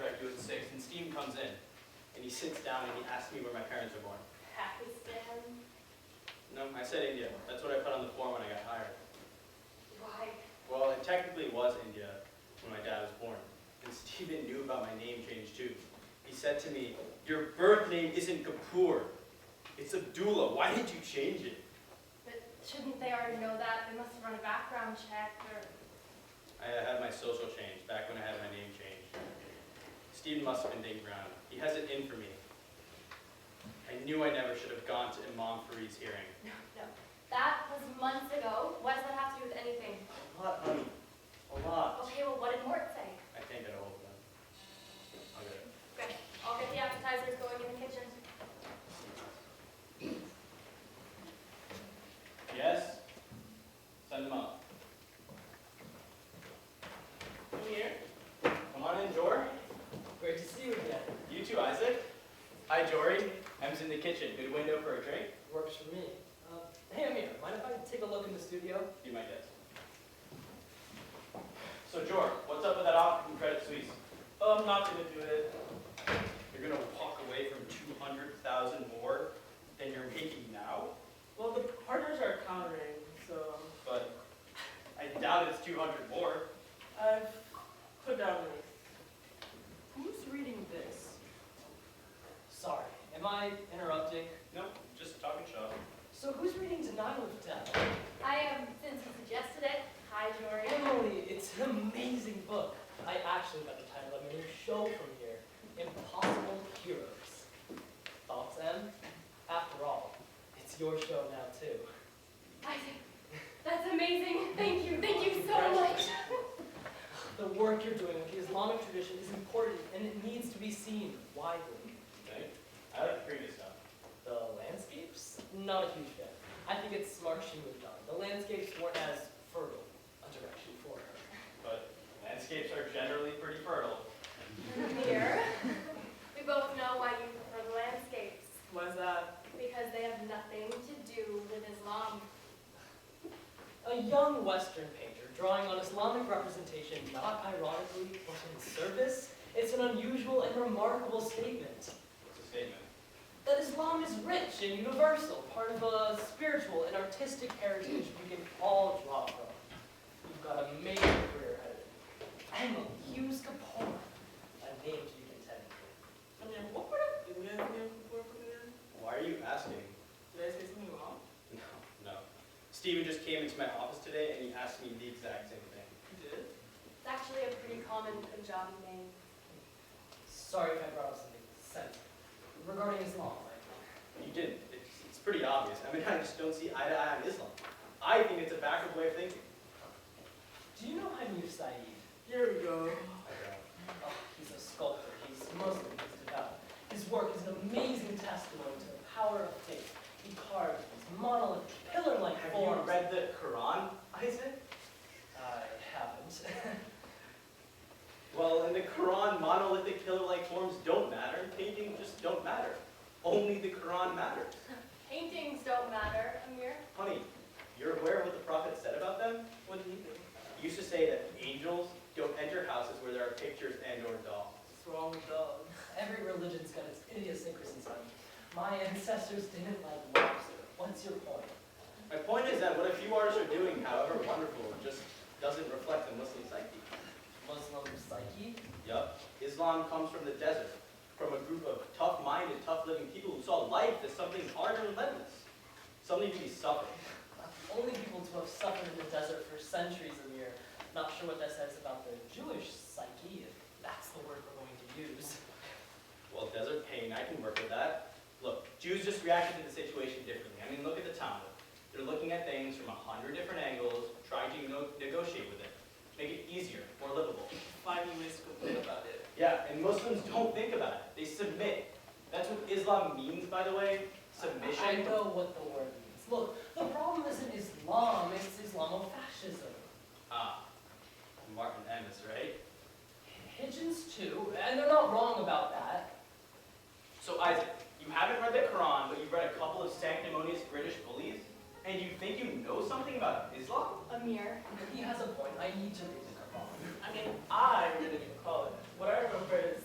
after I do at 6, and Steve comes in. And he sits down and he asks me where my parents are born. Pakistan? No, I said India. That's what I put on the form when I got hired. Why? Well, it technically was India when my dad was born. And Steven knew about my name change too. He said to me, "Your birth name isn't Kapoor. It's Abdullah. Why did you change it?" But shouldn't they already know that? They must have run a background check or... I had my social changed back when I had my name changed. Steven must have been digging around. He has it in for me. I knew I never should have gone to Imam Farid's hearing. No. That was months ago. What does that have to do with anything? A lot, honey. A lot. Okay, well, what did Mort say? I can't get a hold of them. I'll get it. Good. I'll get the appetizers going in the kitchen. Yes? Send them up. Amir, Come on in, Jory. great to see you again. You too, Isaac. Hi, Jory. Em's in the kitchen. Good window for a drink? Works for me. Hey, Amir, mind if I take a look in the studio? Be my guest. So, Jory, what's up with that offer from Credit Suisse? I'm not going to do it. You're going to walk away from $200,000 more than you're making now? Well, the partners are countering, so But I doubt it's 200 more. I've put down the... Who's reading this? Sorry, am I interrupting? No, just talking shop. So who's reading Denial of Death? I since you suggested it. Hi, Jory. Emily, it's an amazing book. I actually got the title of a new show from here, Impossible Heroes. Thoughts, Em? After all, it's your show now, too. Isaac, that's amazing. Thank you so much. The work you're doing with the Islamic tradition is important, and it needs to be seen widely. Okay. I like the previous stuff. The landscapes? Not a huge fan. I think it's smart she moved on. The landscapes weren't as fertile a direction for her. But landscapes are generally pretty fertile. Amir, we both know why you prefer the landscapes. Why's that? Because they have nothing to do with Islam. A young Western painter drawing on Islamic representation, not ironically, but in service. It's an unusual and remarkable statement. What's the statement? That Islam is rich and universal, part of a spiritual and artistic heritage we can all draw from. You've got a major career ahead of you. Emily Hughes Kapoor, a name to be contended with. I mean, what part of India is Liam Podos from there? Why are you asking? Did I say something wrong? No. Steven just came into my office today and he asked me the exact same thing. You did? It's actually a pretty common Punjabi name. Sorry if I brought up something sensitive. Regarding Islam, right? You didn't. It's pretty obvious. I mean, I just don't see eye to eye on Islam. I think it's a backward way of thinking. Do you know Amir Saeed? Here we go. Oh, he's a sculptor. He's Muslim. He's devout. His work is an amazing testimony to the power of faith. He carved these monolithic, pillar-like Have forms. you read the Quran, Isaac? I haven't. Well, in the Quran, monolithic pillar-like forms don't matter, and paintings just don't matter. Only the Quran matters. Paintings don't matter, Amir. Honey, you're aware of what the Prophet said about them? What do you think? He used to say that angels don't enter houses where there are pictures and or dolls. What's wrong with dogs? Every religion's got its idiosyncrasies, honey. My ancestors didn't like lobster. What's your point? My point is that what a few artists are doing, however wonderful, just doesn't reflect the Muslim psyche. Muslim psyche? Yup. Islam comes from the desert, from a group of tough-minded, tough-living people who saw life as something hard and relentless, something to be suffered. Only people to have suffered in the desert for centuries, Amir. Not sure what that says about the Jewish psyche, if that's the word we're going to use. Well, desert pain, I can work with that. Look, Jews just reacted to the situation differently. I mean, look at the Talmud. They're looking at things from 100 different angles, trying to negotiate with it, make it easier, more livable. Finding ways to complain about it. Yeah, and Muslims don't think about it. They submit. That's what Islam means, by the way. Submission. I know what the word means. Look, the problem isn't Islam, it's Islamofascism. Ah, Martin Ennis, right? Hitchens too, and they're not wrong about that. So Isaac, you haven't read the Quran, but you've read a couple of sanctimonious British bullies? And you think you know something about Islam? Amir. He has a point. I need to read the Quran. I mean, I really can call it. What I remember is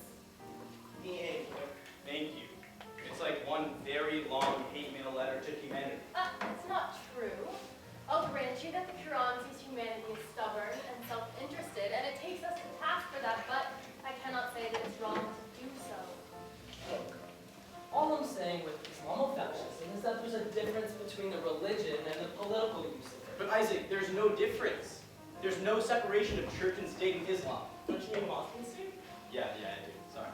Isaac, there's no difference. There's no separation of church and state in Islam. Don't you mean Muslim state? Yeah, I do. Sorry.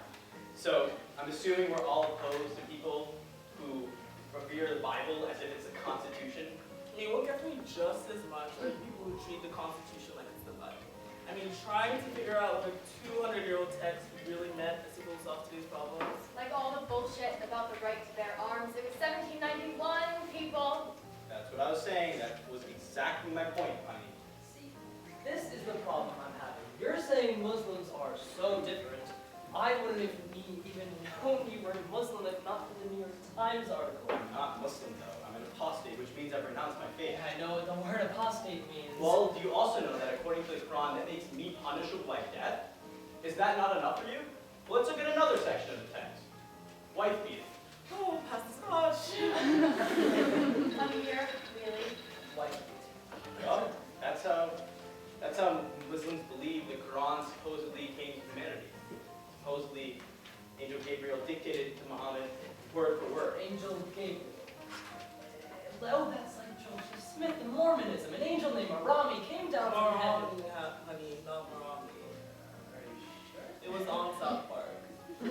So, I'm assuming we're all opposed to people who revere the Bible as if it's a constitution. It will get me just as much like people who treat the Constitution like it's the Bible. I mean, trying to figure out what a 200-year-old text really meant as it will solve today's problems. Like all the bullshit about the right to bear arms. It was 1791, people. That's what I was saying. That was exactly my point, honey. See, this is the problem I'm having. You're saying Muslims are so different. I wouldn't have even known you were Muslim if not for the New York Times article. I'm not Muslim, though. I'm an apostate, which means I've renounced my faith. I know what the word apostate means. Well, do you also know that according to the Quran, that makes me punishable by death? Is that not enough for you? Well, let's look at another section of the text. Wife beating. Oh, pass the scotch. Amir, really? White. Well, that's how Muslims believe the Quran supposedly came to humanity. Supposedly, Angel Gabriel dictated to Muhammad word for word. Angel Gabriel. Oh, that's like Joseph Smith in Mormonism. An angel named Arami came down from heaven. Honey, not Romney. Are you sure? It was on South Park.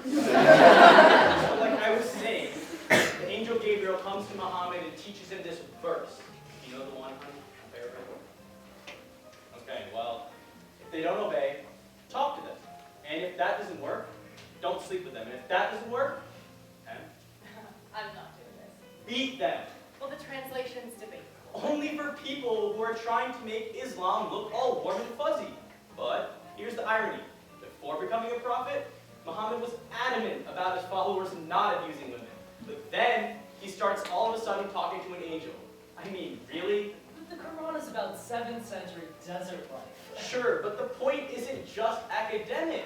So like I was saying, the angel Gabriel comes to Muhammad and teaches him this verse. You know the one, honey? Okay, well, if they don't obey, talk to them. And if that doesn't work, don't sleep with them. And if that doesn't work, I'm not doing this. beat them. Well, the translation's debatable. Only for people who are trying to make Islam look all warm and fuzzy. But here's the irony. Before becoming a prophet, Muhammad was adamant about his followers not abusing women. But then, he starts all of a sudden talking to an angel. I mean, really? But the Quran is about 7th century desert life. Sure, but the point isn't just academic.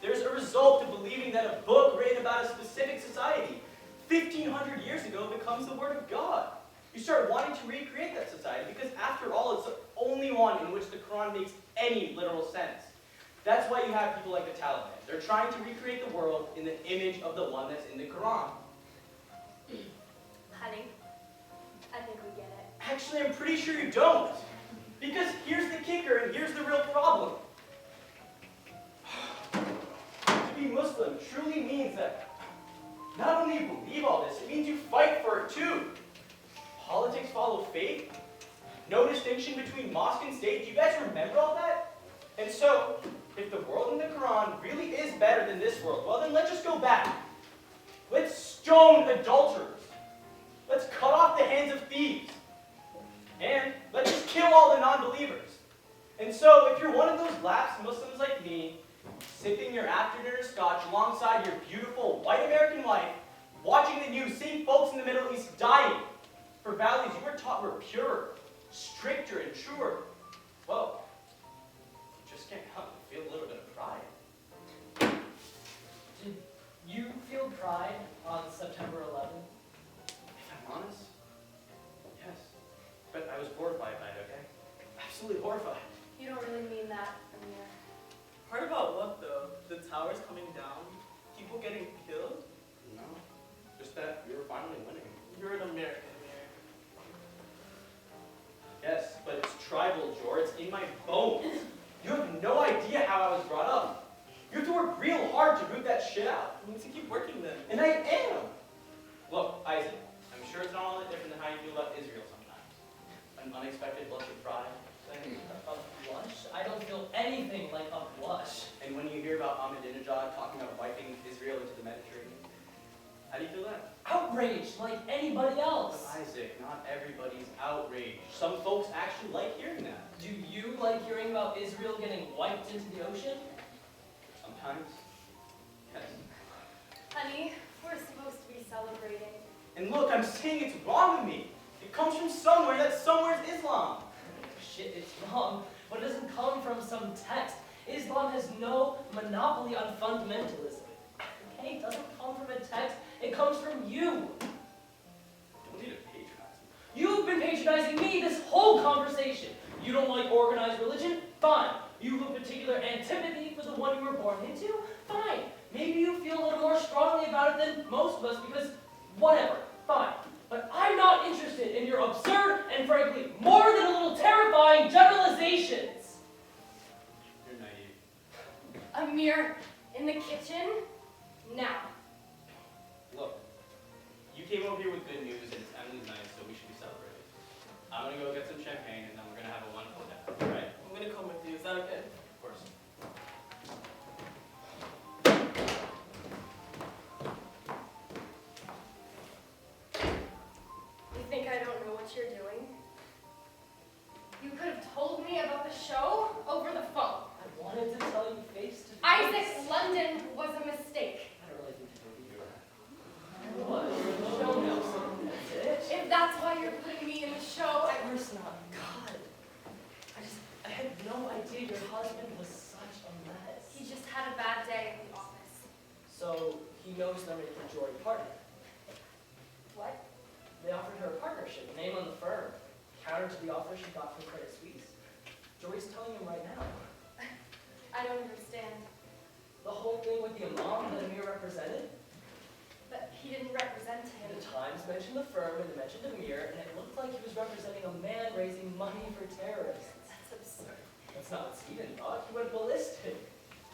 There's a result to believing that a book written about a specific society 1,500 years ago becomes the Word of God. You start wanting to recreate that society because, after all, it's the only one in which the Quran makes any literal sense. That's why you have people like the Taliban. They're trying to recreate the world in the image of the one that's in the Quran. Honey, I think we get it. Actually, I'm pretty sure you don't. Because here's the kicker, and here's the real problem. To be Muslim truly means that not only you believe all this, it means you fight for it too. Politics follow faith. No distinction between mosque and state. Do you guys remember all that? And so, if the world in the Quran really is better than this world, well then let's just go back. Let's stone adulterers. Let's cut off the hands of thieves. And let's just kill all the non-believers. And so, if you're one of those lapsed Muslims like me, sipping your after-dinner scotch alongside your beautiful white American wife, watching the news, seeing folks in the Middle East dying for values you were taught were purer, stricter, and truer, well, you just can't help but feel a little bit of pride. Did you feel pride on September 11th? If I'm honest, yes. But I was horrified by it, okay? Absolutely horrified. You don't really mean that, Amir. Heard about what, though? The towers coming down? People getting killed? No, just that we were finally winning. You're an American, Amir. Yes, but it's tribal, Jory. It's in my bones. You have no idea how I was brought up. You have to work real hard to root that shit out. You need to keep working then. And I am. Look, Isaac, I'm sure it's not all that different than how you feel about Israel sometimes. An unexpected blush of pride. A blush? I don't feel anything like a blush. And when you hear about Ahmadinejad talking about wiping Israel into the Mediterranean, how do you feel that? Outraged like anybody else. But Isaac, not everybody's outraged. Some folks actually like hearing that. Do you like hearing about Israel getting wiped into the ocean? Sometimes, yes. Honey, we're supposed to be celebrating. And look, I'm saying it's wrong with me. It comes from somewhere. That somewhere is Islam. Shit, it's wrong, but it doesn't come from some text. Islam has no monopoly on fundamentalism. Okay, it doesn't come from a text, it comes from you. Don't need to patronize me. You've been patronizing me this whole conversation. You don't like organized religion? Fine. You have a particular antipathy for the one you were born into? Fine. Maybe you feel a little more strongly about it than most of us because whatever. Fine. But I'm not interested in your absurd and frankly more than a little terrifying adaptation now. Look, you came over here with good news, and it's Emily's night, so we should be celebrating. I'm gonna go get some champagne, and then we're gonna have a wonderful day, all right? I'm gonna come with you. Is that okay? Of course. You think I don't know what you're doing? You could have told me about the show over the phone. I wanted to tell you face to face. Isaac, London was a mistake. I don't really think you believe that. What? You're in the show now, so that's it? If that's why you're putting me in the show, Of course not. God. I had no idea your husband was such a mess. he just had a bad day in the office. So he knows they're making Jory partner. What? They offered her a partnership, a name on the firm, counter to the offer she got from Credit Suisse. Jory's telling him right now. I don't understand. The whole thing with the imam that Amir represented, But he didn't represent him. the Times mentioned the firm and they mentioned Amir, and it looked like he was representing a man raising money for terrorists. That's absurd. That's not what Stephen thought. He went ballistic.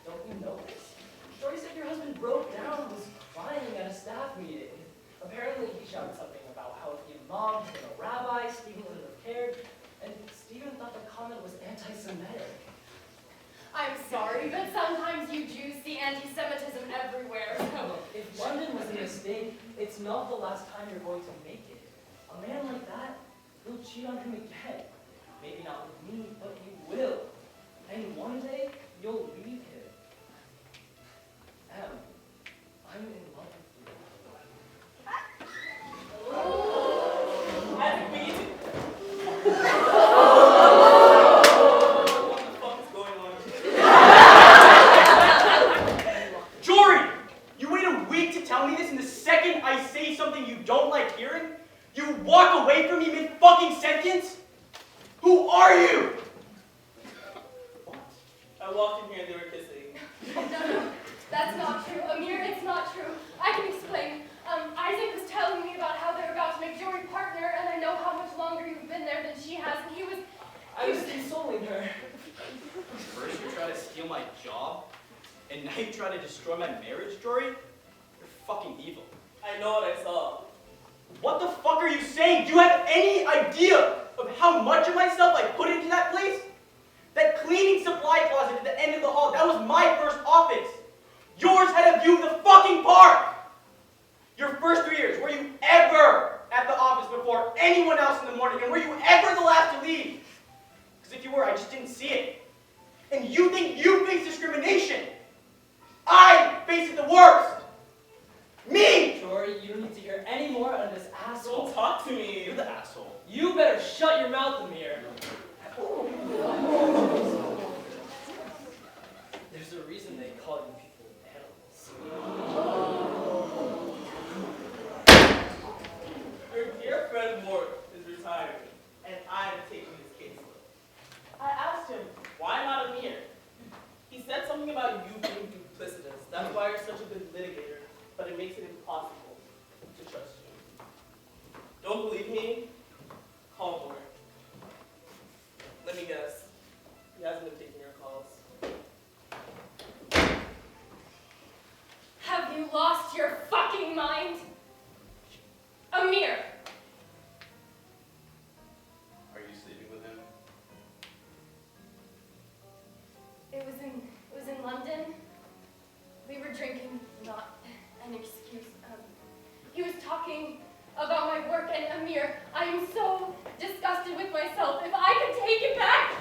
Don't you know this? Jory said your husband broke down and was crying at a staff meeting. Apparently he shouted something about how if the imam had been a rabbi, Stephen wouldn't have cared, and Stephen thought the comment was anti-Semitic. I'm sorry, but sometimes you Jews see anti-Semitism everywhere. Look, if London was a mistake, it's not the last time you're going to make it. A man like that, you'll cheat on him again. Maybe not with me, but you will. And one day, you'll leave him. Em, I'm in love with you. As we do. What the fuck is going on here? Jory! You wait a week to tell me this, and the second I say something you don't like hearing, you walk away from me mid-fucking sentence? Who are you? I walked in here and they were kissing. No, that's not true. Amir, it's not true. I can explain. Isaac was telling me about how they're about to make Jory partner, and I know how much longer you've been there than she has, and I was consoling her. First you try to steal my job, and now you try to destroy my marriage, Jory? You're fucking evil. I know what I saw. What the fuck are you saying? Do you have any idea of how much of myself I put into that place? That cleaning supply closet at the end of the hall, that was my first office. Yours had a view of the fucking park. Your first 3 years, were you ever at the office before anyone else in the morning? And were you ever the last to leave? Because if you were, I just didn't see it. And you think you face discrimination? I face it the worst. Me! Jory, you don't need to hear any more out of this asshole. Don't talk to me. You're the asshole. You better shut your mouth, Amir. There's a reason they call you people animals. Your dear friend Mort is retiring, and I'm taking his caseload. I asked him, why not Amir? He said something about you being duplicitous. That's why you're such a good litigator, but it makes it impossible to trust you. Don't believe me? Call Mort. Let me guess. He hasn't been taking your calls. Have you lost your fucking mind? Amir! Are you sleeping with him? It was in London. We were drinking, not an excuse. He was talking about my work, and Amir, I am so disgusted with myself. If I could take it back.